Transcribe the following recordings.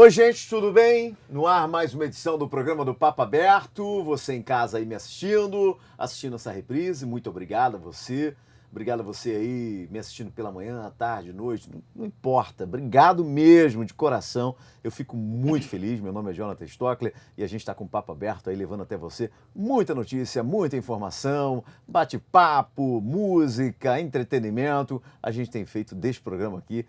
Oi, gente, tudo bem? No ar mais uma edição do programa do Papo Aberto. Você em casa aí me assistindo essa reprise. Muito obrigado a você. Obrigado a você aí me assistindo pela manhã, à tarde, noite. Não importa. Obrigado mesmo, de coração. Eu fico muito feliz. Meu nome é Jonathan Stockler e a gente está com o Papo Aberto aí, levando até você muita notícia, muita informação, bate-papo, música, entretenimento. A gente tem feito deste programa aqui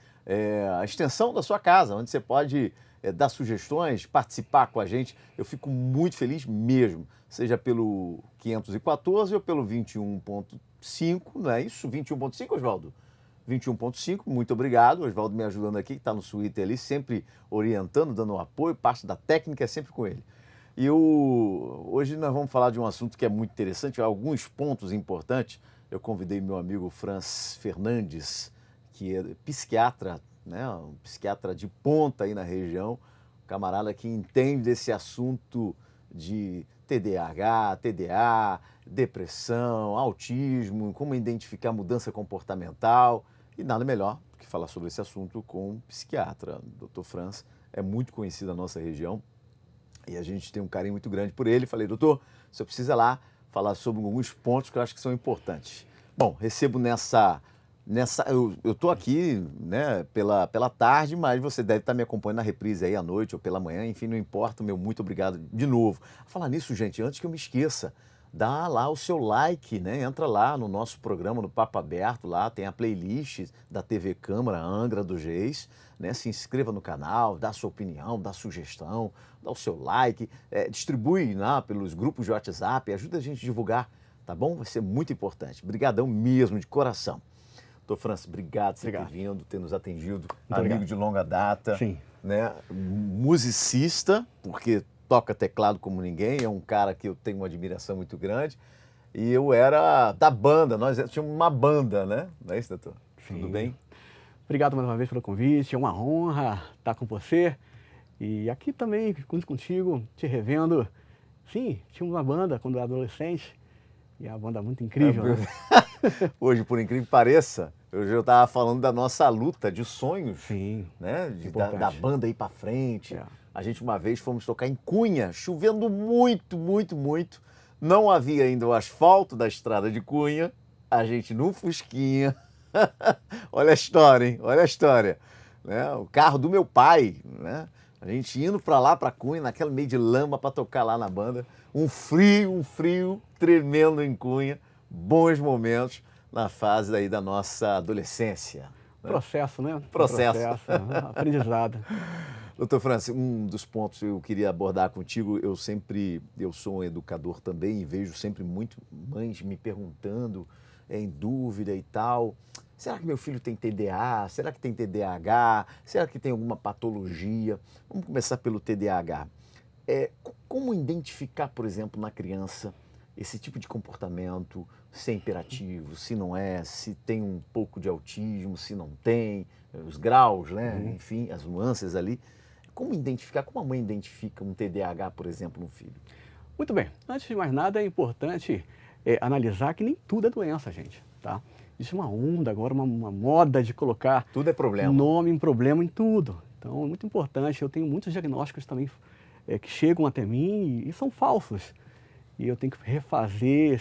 a extensão da sua casa, onde você pode dar sugestões, participar com a gente. Eu fico muito feliz mesmo, seja pelo 514 ou pelo 21.5, não é isso? 21.5, Oswaldo? 21.5, muito obrigado. O Oswaldo me ajudando aqui, que está no Twitter ali, sempre orientando, dando um apoio, parte da técnica é sempre com ele. E hoje nós vamos falar de um assunto que é muito interessante, alguns pontos importantes. Eu convidei meu amigo Franz Fernandes, que é psiquiatra, né, um psiquiatra de ponta aí na região, um camarada que entende desse assunto de TDAH, TDA, depressão, autismo, como identificar mudança comportamental, e nada melhor do que falar sobre esse assunto com um psiquiatra. O Dr. Franz é muito conhecido na nossa região e a gente tem um carinho muito grande por ele. Falei, doutor, você precisa lá falar sobre alguns pontos que eu acho que são importantes. Bom, recebo eu estou aqui, né, pela tarde, mas você deve estar me acompanhando na reprise aí à noite ou pela manhã, enfim, não importa, meu muito obrigado de novo. Falar nisso, gente, antes que eu me esqueça, dá lá o seu like, né, entra lá no nosso programa, no Papo Aberto, lá tem a playlist da TV Câmara Angra dos Reis, né, se inscreva no canal, dá a sua opinião, dá a sugestão, dá o seu like, distribui lá pelos grupos de WhatsApp, ajuda a gente a divulgar, tá bom? Vai ser muito importante. Obrigadão mesmo, de coração. Doutor Franz, obrigado por ter vindo, ter nos atendido, amigo de longa data, sim, né? Musicista, porque toca teclado como ninguém, é um cara que eu tenho uma admiração muito grande, e eu era da banda, nós tínhamos uma banda, né? Não é isso, doutor? Sim. Tudo bem? Obrigado mais uma vez pelo convite, é uma honra estar com você, e aqui também, contigo, te revendo. Sim, tínhamos uma banda quando eu era adolescente, e é uma banda muito incrível, né? Hoje, por incrível que pareça, eu já estava falando da nossa luta de sonhos, sim, né? Da banda ir para frente. A gente uma vez fomos tocar em Cunha, chovendo muito, muito, muito. Não havia ainda o asfalto da estrada de Cunha. A gente num Fusquinha. Olha a história, hein? Olha a história. Né? O carro do meu pai, né? A gente indo para lá, para Cunha, naquela meio de lama para tocar lá na banda. Um frio tremendo em Cunha. Bons momentos na fase aí da nossa adolescência. Né? Processo, né? Processo. Aprendizado. Doutor Franz, um dos pontos que eu queria abordar contigo, eu sou um educador também e vejo sempre muito mães me perguntando, em dúvida e tal, será que meu filho tem TDA? Será que tem TDAH? Será que tem alguma patologia? Vamos começar pelo TDAH. Como identificar, por exemplo, na criança esse tipo de comportamento, se é imperativo, se não é, se tem um pouco de autismo, se não tem, os graus, né? Enfim, as nuances ali. Como identificar, como a mãe identifica um TDAH, por exemplo, no filho? Muito bem, antes de mais nada é importante analisar que nem tudo é doença, gente, tá? Existe uma onda agora, uma moda de colocar tudo é problema. Nome em problema em tudo. Então é muito importante, eu tenho muitos diagnósticos também que chegam até mim e são falsos. E eu tenho que refazer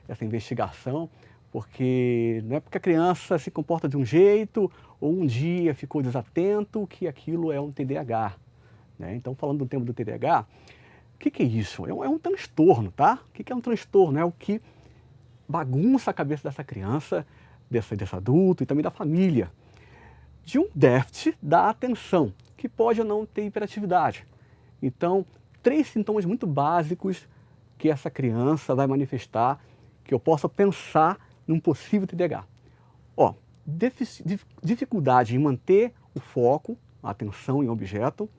essa investigação, porque não é porque a criança se comporta de um jeito ou um dia ficou desatento que aquilo é um TDAH. Né? Então, falando do tema do TDAH, o que é isso? É um transtorno, tá? O que é um transtorno? É o que bagunça a cabeça dessa criança, desse adulto e também da família, de um déficit da atenção, que pode ou não ter hiperatividade. Então, 3 sintomas muito básicos que essa criança vai manifestar, que eu possa pensar num possível TDAH. Dificuldade em manter o foco, a atenção em objeto,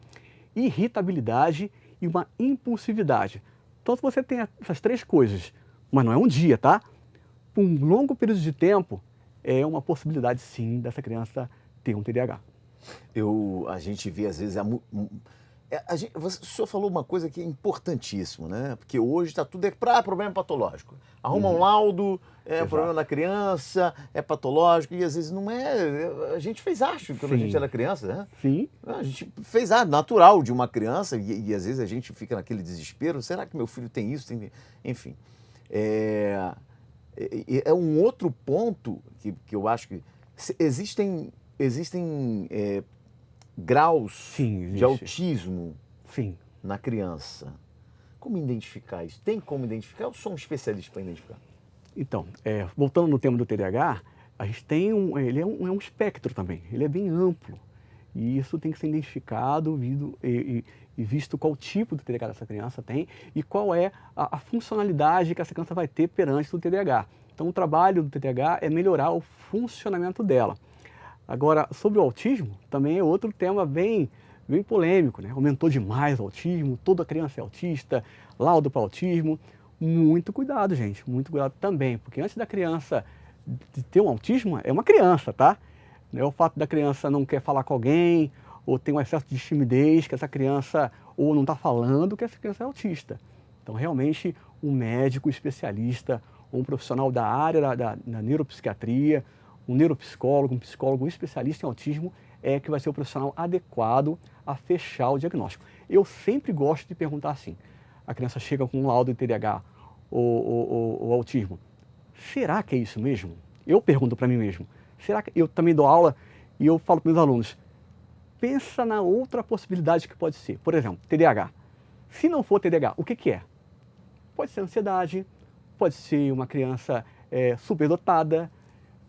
irritabilidade e uma impulsividade. Então, se você tem essas 3 coisas, mas não é um dia, tá? Por um longo período de tempo, é uma possibilidade, sim, dessa criança ter um TDAH. A gente vê, às vezes, o senhor falou uma coisa que é importantíssima, né? Porque hoje está tudo para problema patológico. Arruma um laudo, problema da criança, é patológico, e às vezes não é. A gente fez arte quando a gente era criança, né? Sim. A gente fez arte natural de uma criança, e às vezes a gente fica naquele desespero, será que meu filho tem isso? Enfim. É um outro ponto que eu acho que existem graus de autismo na criança. Como identificar isso? Tem como identificar? Eu sou um especialista para identificar. Então, voltando no tema do TDAH, a gente tem ele é um espectro também, ele é bem amplo. E isso tem que ser identificado e visto qual tipo de TDAH essa criança tem e qual é a funcionalidade que essa criança vai ter perante o TDAH. Então, o trabalho do TDAH é melhorar o funcionamento dela. Agora, sobre o autismo, também é outro tema bem polêmico, né? Aumentou demais o autismo, toda criança é autista, laudo para autismo. Muito cuidado, gente, muito cuidado também, porque antes da criança de ter um autismo, é uma criança, tá? Não é o fato da criança não quer falar com alguém, ou tem um excesso de timidez, que essa criança ou não está falando, que essa criança é autista. Então, realmente, um médico especialista, ou um profissional da área da neuropsiquiatria, um neuropsicólogo, um psicólogo especialista em autismo é que vai ser o profissional adequado a fechar o diagnóstico. Eu sempre gosto de perguntar assim, a criança chega com um laudo de TDAH ou autismo, será que é isso mesmo? Eu pergunto para mim mesmo, será que eu também dou aula e eu falo para meus alunos, pensa na outra possibilidade que pode ser, por exemplo, TDAH. Se não for TDAH, o que é? Pode ser ansiedade, pode ser uma criança superdotada,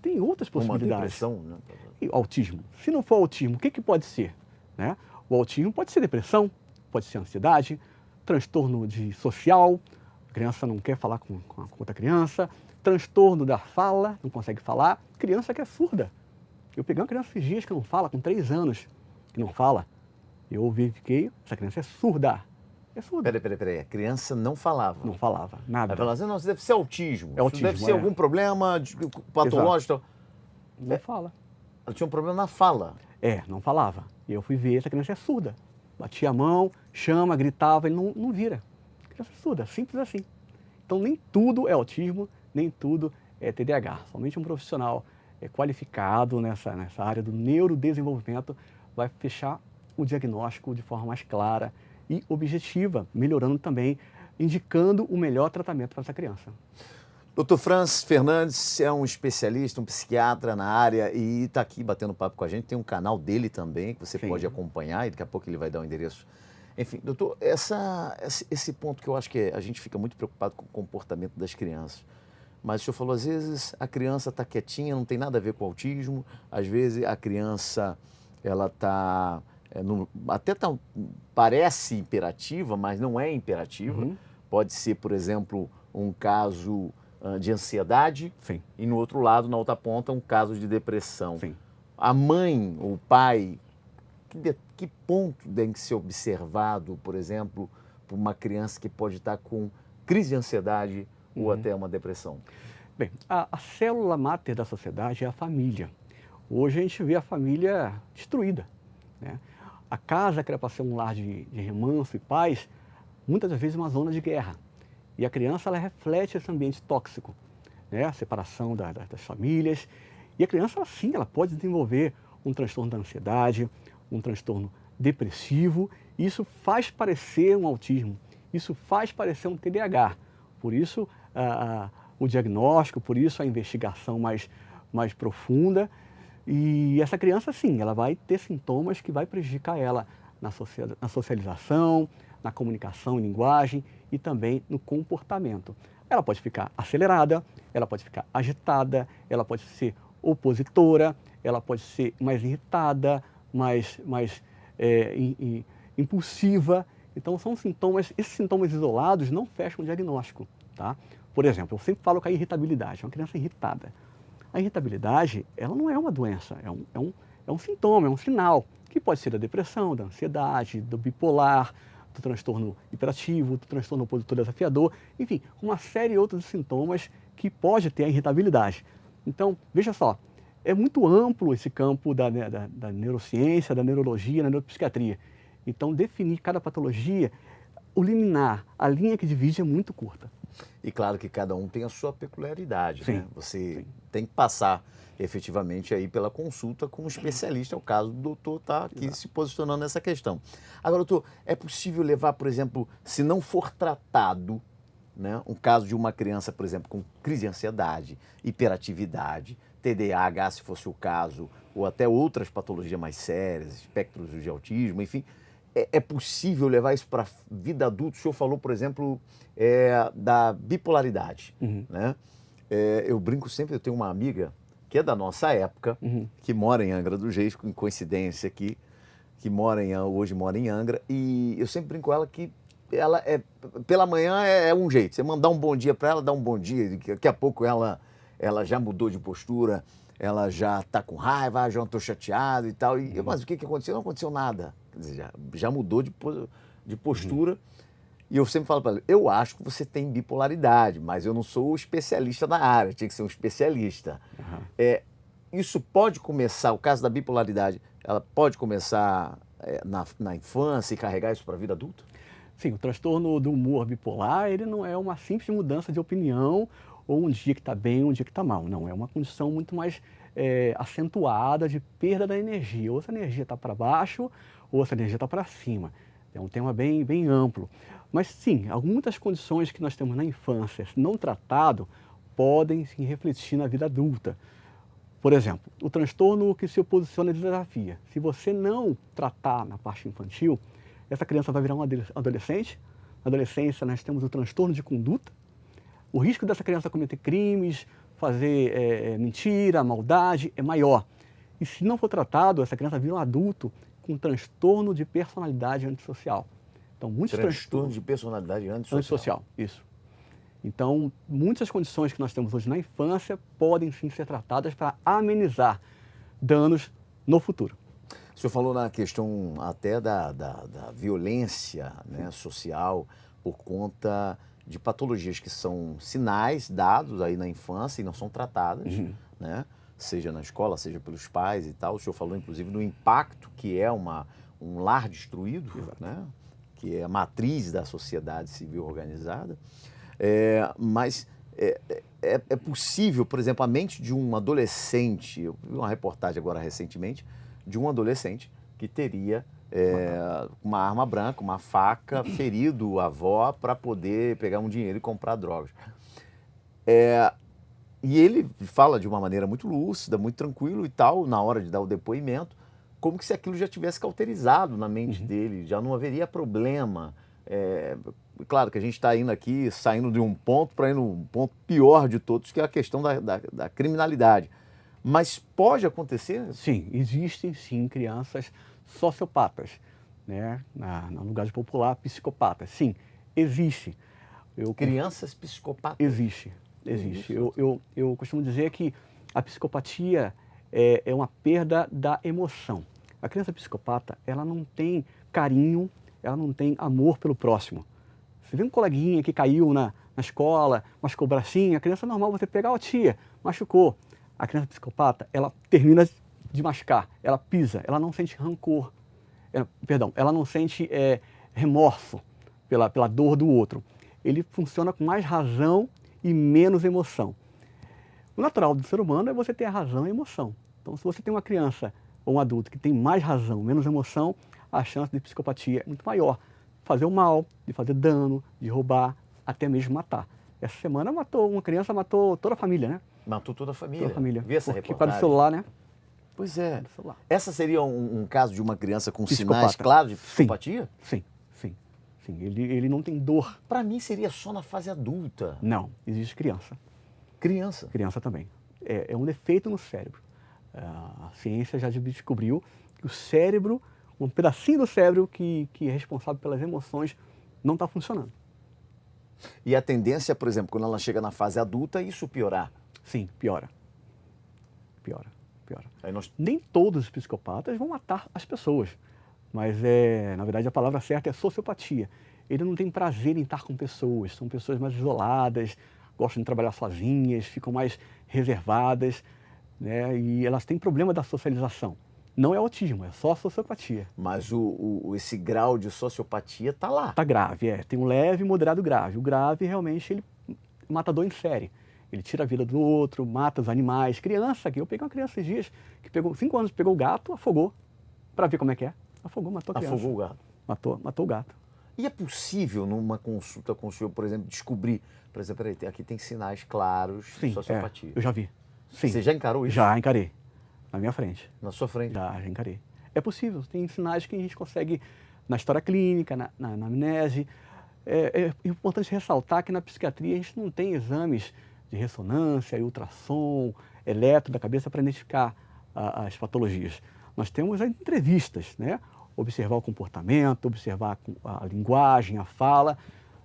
tem outras possibilidades. Uma depressão, né? E autismo. Se não for autismo, o que pode ser? Né? O autismo pode ser depressão, pode ser ansiedade, transtorno social, a criança não quer falar com outra criança, transtorno da fala, não consegue falar, criança que é surda. Eu peguei uma criança esses dias que não fala, com 3 anos, que não fala. Eu verifiquei, essa criança é surda. É surda. Peraí, a criança não falava? Não falava, nada. Ela falava assim, não, isso deve ser autismo. É autismo, isso deve ser algum problema patológico. Não fala. Ela tinha um problema na fala. Não falava. E eu fui ver, essa criança é surda. Batia a mão, chama, gritava, ele não vira. Criança surda, simples assim. Então nem tudo é autismo, nem tudo é TDAH. Somente um profissional qualificado nessa área do neurodesenvolvimento vai fechar o diagnóstico de forma mais clara e objetiva, melhorando também, indicando o melhor tratamento para essa criança. Dr. Franz Fernandes é um especialista, um psiquiatra na área e está aqui batendo papo com a gente. Tem um canal dele também que você pode acompanhar e daqui a pouco ele vai dar o endereço. Enfim, doutor, esse ponto que eu acho que a gente fica muito preocupado com o comportamento das crianças. Mas o senhor falou, às vezes a criança está quietinha, não tem nada a ver com o autismo. Às vezes a criança, ela está... parece imperativa, mas não é imperativa. Pode ser, por exemplo, um caso de ansiedade e no outro lado, na outra ponta, um caso de depressão. A mãe ou o pai, que ponto tem que ser observado, por exemplo, por uma criança que pode estar com crise de ansiedade ou até uma depressão? Bem, a célula máter da sociedade é a família. Hoje a gente vê a família destruída, né? A casa que era para ser um lar de remanso e paz, muitas das vezes é uma zona de guerra. E a criança, ela reflete esse ambiente tóxico, né? A separação das famílias. E a criança, sim, ela pode desenvolver um transtorno da ansiedade, um transtorno depressivo. E isso faz parecer um autismo, isso faz parecer um TDAH. Por isso, o diagnóstico, por isso a investigação mais profunda. E essa criança, sim, ela vai ter sintomas que vai prejudicar ela na socialização, na comunicação, em linguagem e também no comportamento. Ela pode ficar acelerada, ela pode ficar agitada, ela pode ser opositora, ela pode ser mais irritada, mais impulsiva. Então, são sintomas, esses sintomas isolados não fecham o diagnóstico, tá? Por exemplo, eu sempre falo que a irritabilidade, é uma criança irritada. A irritabilidade, ela não é uma doença, é um sintoma, é um sinal, que pode ser da depressão, da ansiedade, do bipolar, do transtorno hiperativo, do transtorno opositor desafiador, enfim, uma série de outros sintomas que pode ter a irritabilidade. Então, veja só, é muito amplo esse campo da neurociência, da neurologia, da neuropsiquiatria. Então, definir cada patologia, o liminar, a linha que divide é muito curta. E claro que cada um tem a sua peculiaridade, Sim, né? Você sim. tem que passar efetivamente aí pela consulta com um especialista, é o caso do doutor tá aqui se posicionando nessa questão. Agora, doutor, é possível levar, por exemplo, se não for tratado, né, um caso de uma criança, por exemplo, com crise de ansiedade, hiperatividade, TDAH, se fosse o caso, ou até outras patologias mais sérias, espectros de autismo, enfim, é possível levar isso para a vida adulta? O senhor falou, por exemplo, da bipolaridade, Uhum. né? Eu brinco sempre, eu tenho uma amiga que é da nossa época, Uhum. que mora em Angra dos Reis, com coincidência aqui, que hoje mora em Angra, e eu sempre brinco com ela que ela pela manhã é um jeito, você mandar um bom dia para ela, dá um bom dia, daqui a pouco ela já mudou de postura, ela já está com raiva, já estou chateado e tal, mas o que aconteceu? Não aconteceu nada, quer dizer, já mudou de postura. E eu sempre falo para ela, eu acho que você tem bipolaridade, mas eu não sou especialista na área, tinha que ser um especialista. Uhum. Isso pode começar, o caso da bipolaridade, ela pode começar na infância e carregar isso para a vida adulta? Sim, o transtorno do humor bipolar, ele não é uma simples mudança de opinião ou um dia que está bem, um dia que está mal. Não, é uma condição muito mais acentuada de perda da energia. Ou essa energia está para baixo, ou essa energia está para cima. É um tema bem, bem amplo. Mas sim, muitas condições que nós temos na infância, se não tratado, podem se refletir na vida adulta. Por exemplo, o transtorno que se posiciona de desafio. Se você não tratar na parte infantil, essa criança vai virar um adolescente. Na adolescência, nós temos o transtorno de conduta. O risco dessa criança cometer crimes, fazer mentira, maldade, é maior. E se não for tratado, essa criança vira um adulto com transtorno de personalidade antissocial. Então, muitos transtorno de personalidade antissocial. Isso. Então, muitas condições que nós temos hoje na infância podem sim ser tratadas para amenizar danos no futuro. O senhor falou na questão até da violência, né, social por conta de patologias que são sinais dados aí na infância e não são tratadas, né, seja na escola, seja pelos pais e tal. O senhor falou inclusive do impacto que é um lar destruído, né, que é a matriz da sociedade civil organizada. Mas é possível, por exemplo, a mente de um adolescente, eu vi uma reportagem agora recentemente, de um adolescente que teria uma arma branca, uma faca, ferido a avó para poder pegar um dinheiro e comprar drogas. E ele fala de uma maneira muito lúcida, muito tranquilo e tal, na hora de dar o depoimento, como que se aquilo já tivesse cauterizado na mente dele, já não haveria problema. Claro que a gente está indo aqui, saindo de um ponto para ir num ponto pior de todos, que é a questão da criminalidade. Mas pode acontecer? Sim, existem sim crianças sociopatas, né? No lugar popular, psicopatas. Sim, existe. Crianças psicopatas? Existe. Eu costumo dizer que a psicopatia é uma perda da emoção. A criança psicopata, ela não tem carinho, ela não tem amor pelo próximo. Você vê um coleguinha que caiu na escola, machucou o bracinho, a criança normal você pegar, ó tia, machucou. A criança psicopata, ela termina de machucar, ela pisa, ela não sente rancor, ela não sente remorso pela dor do outro. Ele funciona com mais razão e menos emoção. O natural do ser humano é você ter a razão e a emoção. Então, se você tem uma criança ou um adulto que tem mais razão, menos emoção, a chance de psicopatia é muito maior. Fazer o mal, de fazer dano, de roubar, até mesmo matar. Essa semana uma criança matou toda a família, né? Matou toda a família. Toda a família. Vi essa reportagem. reportagem. Para o celular, né? Pois é. Essa seria um caso de uma criança com Psicopata. sinais claros de psicopatia? Sim. Ele não tem dor. Para mim seria só na fase adulta. Não, existe criança. Criança? Criança também. É um defeito no cérebro. A ciência já descobriu que o cérebro, um pedacinho do cérebro que é responsável pelas emoções, não está funcionando. E a tendência, por exemplo, quando ela chega na fase adulta, isso piorar? Sim, piora. Aí Nem todos os psicopatas vão matar as pessoas, mas na verdade a palavra certa é sociopatia. Ele não tem prazer em estar com pessoas, são pessoas mais isoladas, gostam de trabalhar sozinhas, ficam mais reservadas, né? E elas têm problema da socialização. Não é autismo, é só sociopatia. Mas esse grau de sociopatia está lá. Está grave, tem um leve, moderado, grave. O grave, realmente, ele matador em série. Ele tira a vida do outro, mata os animais. Criança, eu peguei uma criança esses dias, que pegou 5 anos, pegou o gato, afogou, para ver como é que é. Afogou, matou a criança. Afogou o gato. Matou o gato. E é possível, numa consulta com o senhor, por exemplo, descobrir, por exemplo, peraí, aqui tem sinais claros de sociopatia? Eu já vi. Sim. Você já encarou isso? Já encarei. Na minha frente. Na sua frente? Já encarei. É possível, tem sinais que a gente consegue na história clínica, na anamnese. É importante ressaltar que na psiquiatria a gente não tem exames de ressonância, ultrassom, eletro da cabeça para identificar as patologias. Nós temos as entrevistas, né? Observar o comportamento, observar a linguagem, a fala.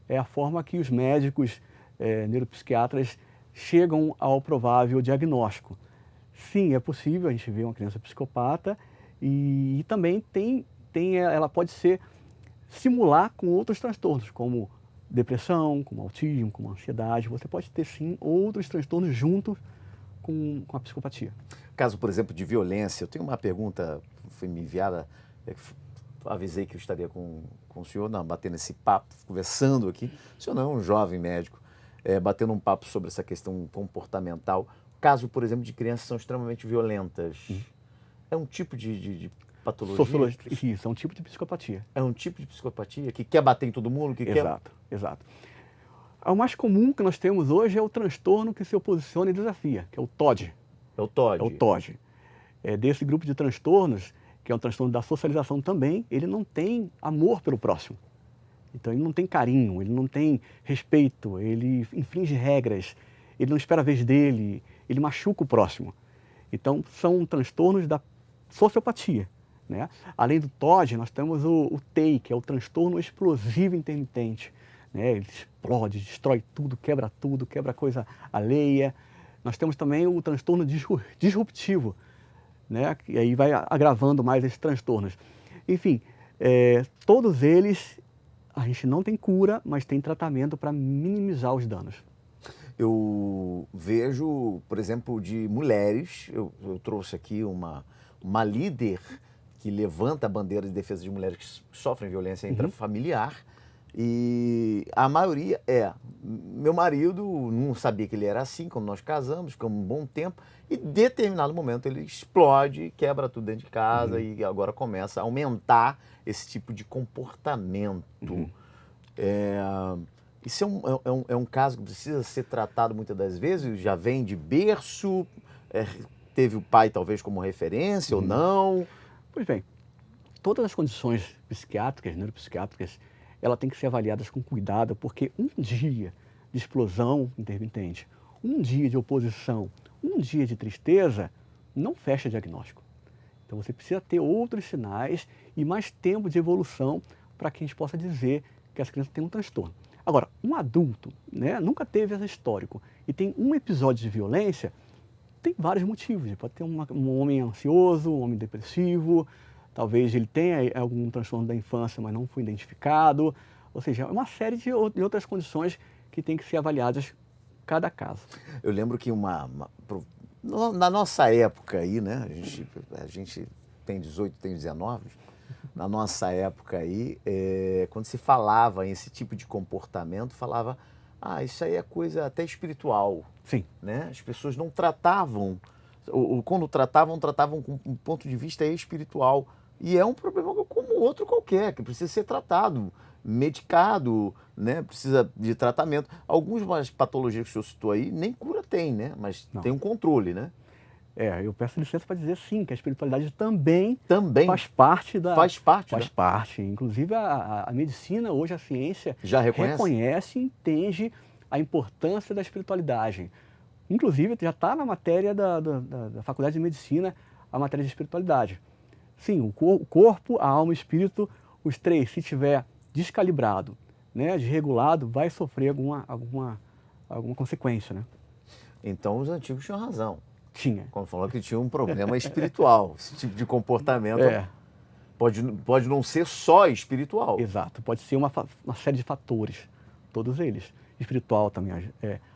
É a forma que os médicos neuropsiquiatras chegam ao provável diagnóstico. Sim, é possível a gente ver uma criança psicopata e também ela pode simular com outros transtornos, como depressão, como autismo, como ansiedade. Você pode ter, sim, outros transtornos junto com a psicopatia. Caso, por exemplo, de violência, eu tenho uma pergunta, foi me enviada, avisei que eu estaria com o senhor, batendo esse papo, conversando aqui. O senhor não é um jovem médico, batendo um papo sobre essa questão comportamental. Caso, por exemplo, de crianças que são extremamente violentas, é um tipo de patologia? Isso, é um tipo de psicopatia. É um tipo de psicopatia que quer bater em todo mundo? Exato. O mais comum que nós temos hoje é o transtorno que se oposiciona e desafia, que é o TOD. É o TOD? É o TOD. Desse grupo de transtornos, que é um transtorno da socialização também, ele não tem amor pelo próximo. Então ele não tem carinho, ele não tem respeito, ele infringe regras, ele não espera a vez dele, ele machuca o próximo. Então são transtornos da sociopatia, né? Além do TOD, nós temos o TEI, que é o transtorno explosivo intermitente, né? Ele explode, destrói tudo, quebra coisa alheia. Nós temos também o transtorno disruptivo, né? E aí vai agravando mais esses transtornos. Enfim, todos eles a gente não tem cura, mas tem tratamento para minimizar os danos. Eu vejo, por exemplo, de mulheres, eu trouxe aqui uma líder que levanta a bandeira de defesa de mulheres que sofrem violência intrafamiliar, e a maioria meu marido não sabia que ele era assim, quando nós casamos, ficamos um bom tempo, e em determinado momento ele explode, quebra tudo dentro de casa e agora começa a aumentar esse tipo de comportamento. Isso é um caso que precisa ser tratado muitas das vezes, já vem de berço, teve o pai talvez como referência ou não? Pois bem, todas as condições psiquiátricas, neuropsiquiátricas, elas têm que ser avaliadas com cuidado, porque um dia de explosão intermitente, um dia de oposição, um dia de tristeza, não fecha diagnóstico. Então você precisa ter outros sinais e mais tempo de evolução para que a gente possa dizer que essa criança tem um transtorno. Agora, um adulto, né, nunca teve esse histórico e tem um episódio de violência, tem vários motivos. Pode ter um homem ansioso, um homem depressivo, talvez ele tenha algum transtorno da infância, mas não foi identificado. Ou seja, é uma série de outras condições que tem que ser avaliadas cada caso. Eu lembro que na nossa época aí, né, a gente tem 18, tem 19, na nossa época aí, quando se falava em esse tipo de comportamento, falava, isso aí é coisa até espiritual. Sim. Né? As pessoas não tratavam, ou quando tratavam com um ponto de vista espiritual. E é um problema como outro qualquer, que precisa ser tratado, medicado, né? Precisa de tratamento. Algumas patologias que o senhor citou aí, nem cura tem, né? Mas tem um controle, né? Eu peço licença para dizer sim, que a espiritualidade também faz parte Faz parte. Faz parte. Inclusive a medicina, hoje a ciência já reconhece e entende a importância da espiritualidade. Inclusive já está na matéria da Faculdade de Medicina, a matéria de espiritualidade. Sim, o corpo, a alma e o espírito, os três, se tiver descalibrado, né, desregulado, vai sofrer alguma consequência, né? Então os antigos tinham razão. Tinha. Quando falou que tinha um problema espiritual. Esse tipo de comportamento pode não ser só espiritual. Exato, pode ser uma série de fatores, todos eles. Espiritual também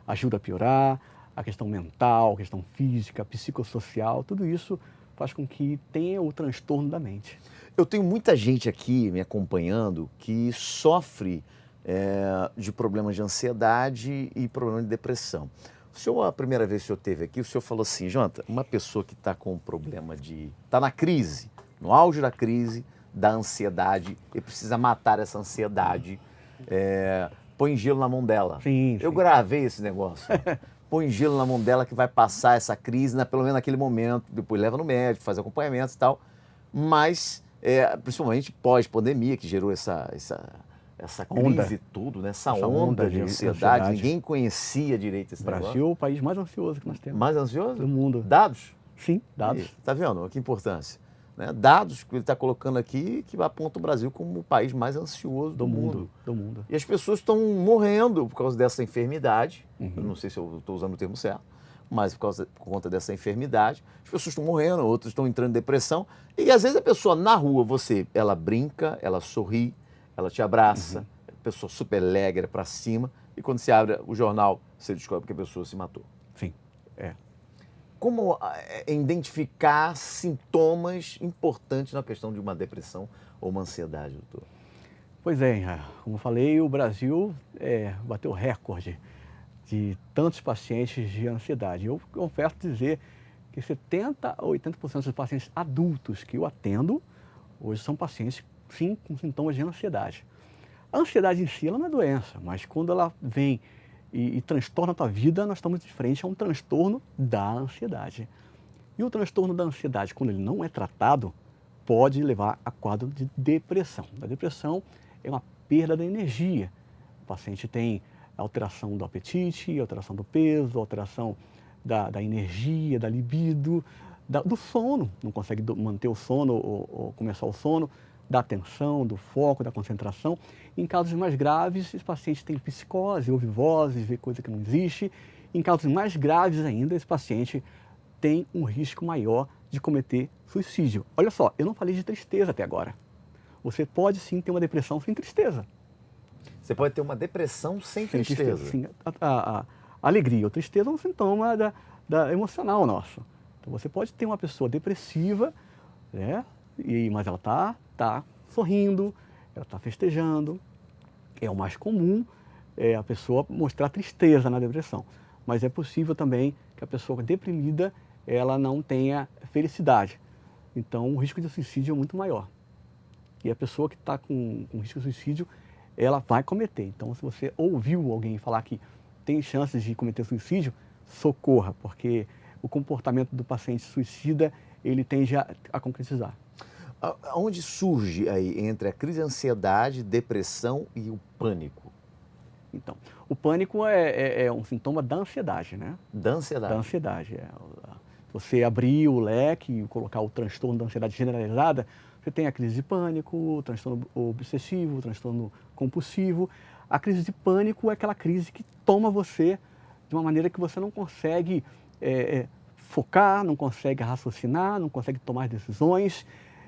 ajuda a piorar, a questão mental, a questão física, psicossocial, tudo isso faz com que tenha o transtorno da mente. Eu tenho muita gente aqui me acompanhando que sofre de problemas de ansiedade e problemas de depressão. O senhor, a primeira vez que o senhor esteve aqui, o senhor falou assim, Jonathan, uma pessoa que está com um problema está na crise, no auge da crise, da ansiedade, e precisa matar essa ansiedade, põe gelo na mão dela. Sim, Eu sim. gravei esse negócio. Põe gelo na mão dela que vai passar essa crise, pelo menos naquele momento, depois leva no médico, faz acompanhamento e tal, mas principalmente pós-pandemia, que gerou essa crise tudo, né? Essa onda de ansiedade. Ninguém conhecia direito esse negócio. O Brasil é o país mais ansioso que nós temos. Mais ansioso? Do mundo. Dados? Sim, dados. Tá vendo? Que importância. Né? Dados que ele está colocando aqui que apontam o Brasil como o país mais ansioso do mundo. Do mundo. E as pessoas estão morrendo por causa dessa enfermidade. Eu não sei se eu estou usando o termo certo, mas por conta dessa enfermidade, as pessoas estão morrendo, outras estão entrando em depressão. E às vezes a pessoa na rua, ela brinca, ela sorri, ela te abraça, a pessoa super alegre para cima, e quando você abre o jornal, você descobre que a pessoa se matou. Sim, Como identificar sintomas importantes na questão de uma depressão ou uma ansiedade, doutor? Pois é, como eu falei, o Brasil bateu recorde de tantos pacientes de ansiedade. Eu confesso dizer que 70% a 80% dos pacientes adultos que eu atendo, hoje são pacientes, sim, com sintomas de ansiedade. A ansiedade em si, ela não é doença, mas quando ela vem e transtorna a tua vida, nós estamos de frente a um transtorno da ansiedade. E o transtorno da ansiedade, quando ele não é tratado, pode levar a quadro de depressão. A depressão é uma perda da energia. O paciente tem alteração do apetite, alteração do peso, alteração da energia, da libido, do sono, não consegue manter o sono ou começar o sono, da atenção, do foco, da concentração. Em casos mais graves, esse paciente tem psicose, ouve vozes, vê coisa que não existe. Em casos mais graves ainda, esse paciente tem um risco maior de cometer suicídio. Olha só, eu não falei de tristeza até agora. Você pode sim ter uma depressão sem tristeza. Você pode ter uma depressão sem tristeza. Sim, a alegria ou tristeza é um sintoma da emocional nosso. Então você pode ter uma pessoa depressiva, né? Mas ela está sorrindo, ela está festejando. É o mais comum a pessoa mostrar tristeza na depressão. Mas é possível também que a pessoa deprimida ela não tenha felicidade. Então o risco de suicídio é muito maior. E a pessoa que está com risco de suicídio, ela vai cometer. Então se você ouviu alguém falar que tem chances de cometer suicídio, socorra, porque o comportamento do paciente suicida, ele tende a concretizar. Onde surge aí entre a crise de ansiedade, depressão e o pânico? Então, o pânico é um sintoma da ansiedade, né? Da ansiedade? Da ansiedade. Você abrir o leque e colocar o transtorno da ansiedade generalizada, você tem a crise de pânico, o transtorno obsessivo, o transtorno compulsivo. A crise de pânico é aquela crise que toma você de uma maneira que você não consegue focar, não consegue raciocinar, não consegue tomar decisões,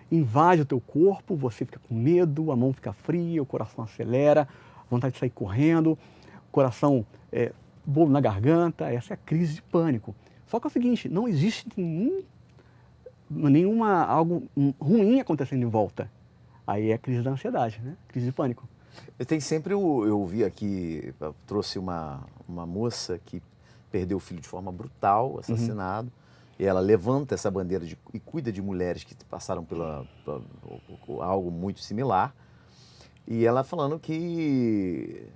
invade o teu corpo, você fica com medo, a mão fica fria, o coração acelera, vontade de sair correndo, coração bolo na garganta, essa é a crise de pânico. Só que é o seguinte, não existe algo ruim acontecendo em volta. Aí é a crise da ansiedade, né? Crise de pânico. Eu vi aqui, trouxe uma moça que perdeu o filho de forma brutal, assassinado, e ela levanta essa bandeira e cuida de mulheres que passaram por algo muito similar, e ela falando que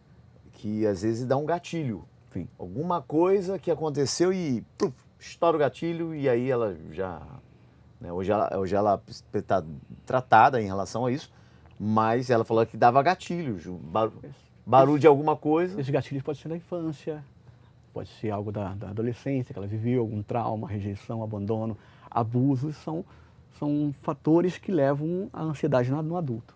às vezes dá um gatilho. Sim. Alguma coisa que aconteceu e estoura o gatilho, e aí ela já... Né, hoje ela está tratada em relação a isso, mas ela falou que dava gatilhos, barulho de alguma coisa. Esses gatilhos podem ser da infância, pode ser algo da adolescência, que ela viveu, algum trauma, rejeição, abandono, abusos, são fatores que levam à ansiedade no adulto.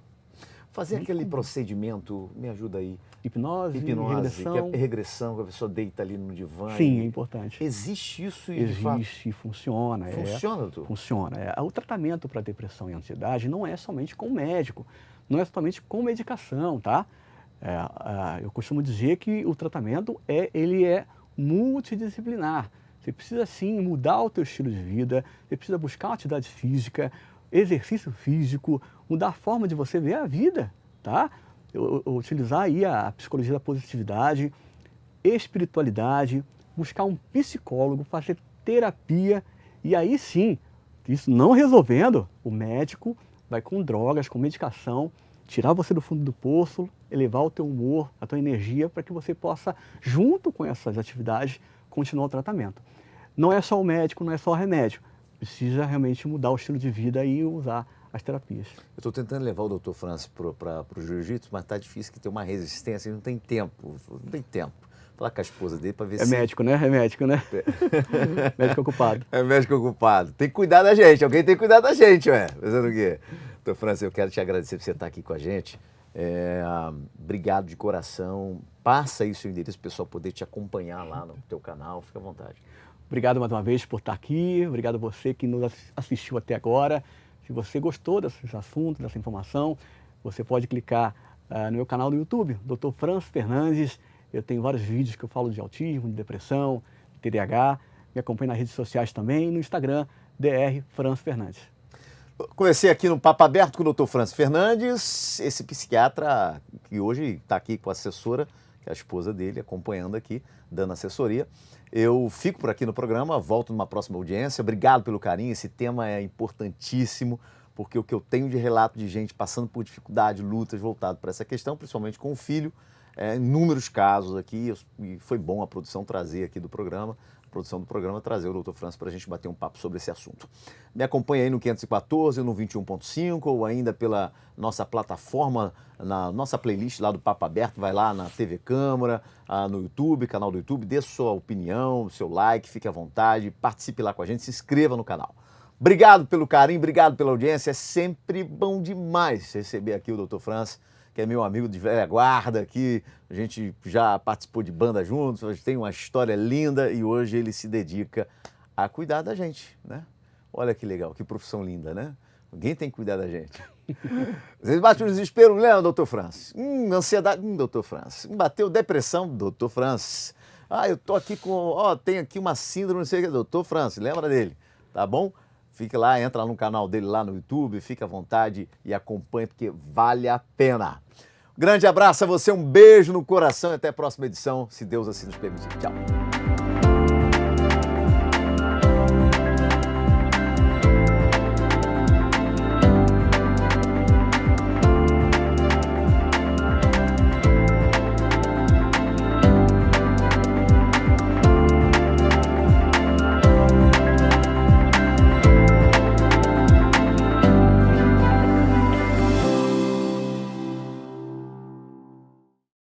Fazer aquele procedimento, me ajuda aí. Hipnose, regressão. Que é regressão, que a pessoa deita ali no divã. Sim, é importante. Existe isso? Existe, funciona. Funciona, doutor? Funciona. O tratamento para depressão e ansiedade não é somente com médico, não é somente com medicação, tá? Eu costumo dizer que o tratamento ele é multidisciplinar. Você precisa sim mudar o teu estilo de vida, você precisa buscar uma atividade física, exercício físico, mudar a forma de você ver a vida, tá? Utilizar aí a psicologia da positividade, espiritualidade, buscar um psicólogo, fazer terapia e aí sim, isso não resolvendo, o médico vai com drogas, com medicação, tirar você do fundo do poço, elevar o teu humor, a tua energia para que você possa, junto com essas atividades, continuar o tratamento. Não é só o médico, não é só o remédio. Precisa realmente mudar o estilo de vida e usar as terapias. Eu estou tentando levar o Dr. Francis para o jiu-jitsu, mas está difícil, que tem uma resistência, não tem tempo, não tem tempo. Falar com a esposa dele para ver se... Médico, né? É médico, né? Médico ocupado. É médico ocupado. Tem que cuidar da gente, alguém tem que cuidar da gente, ué. Pensando o quê? Dr. Francis, eu quero te agradecer por você estar aqui com a gente. Obrigado de coração. Passa aí o seu endereço para o pessoal poder te acompanhar lá no teu canal. Fica à vontade. Obrigado mais uma vez por estar aqui. Obrigado a você que nos assistiu até agora. Se você gostou desses assuntos, dessa informação, você pode clicar no meu canal do YouTube, Dr. Francis Fernandes. Eu tenho vários vídeos que eu falo de autismo, de depressão, de TDAH. Me acompanhe nas redes sociais também, no Instagram, Dr. Francis Fernandes. Conheci aqui no Papo Aberto com o Dr. Francis Fernandes, esse psiquiatra que hoje está aqui com a assessora, que é a esposa dele, acompanhando aqui, dando assessoria. Eu fico por aqui no programa, volto numa próxima audiência. Obrigado pelo carinho, esse tema é importantíssimo, porque o que eu tenho de relato de gente passando por dificuldade, lutas voltado para essa questão, principalmente com o filho, inúmeros casos aqui, e foi bom a produção trazer aqui do programa, trazer o Dr. Francis para a gente bater um papo sobre esse assunto. Me acompanha aí no 514, no 21.5 ou ainda pela nossa plataforma, na nossa playlist lá do Papo Aberto, vai lá na TV Câmara, no YouTube, canal do YouTube, dê sua opinião, seu like, fique à vontade, participe lá com a gente, se inscreva no canal. Obrigado pelo carinho, obrigado pela audiência, é sempre bom demais receber aqui o Dr. Francis, que é meu amigo de velha guarda aqui, a gente já participou de banda juntos, a gente tem uma história linda e hoje ele se dedica a cuidar da gente, né? Olha que legal, que profissão linda, né? Alguém tem que cuidar da gente. Vocês batem um desespero, lembra, doutor Francis? Ansiedade, doutor Francis. Bateu depressão, doutor Francis. Eu tô aqui com, tem aqui uma síndrome, não sei o que, doutor Francis, lembra dele, tá bom? Fique lá, entra lá no canal dele lá no YouTube, fique à vontade e acompanhe, porque vale a pena. Grande abraço a você, um beijo no coração e até a próxima edição, se Deus assim nos permitir. Tchau.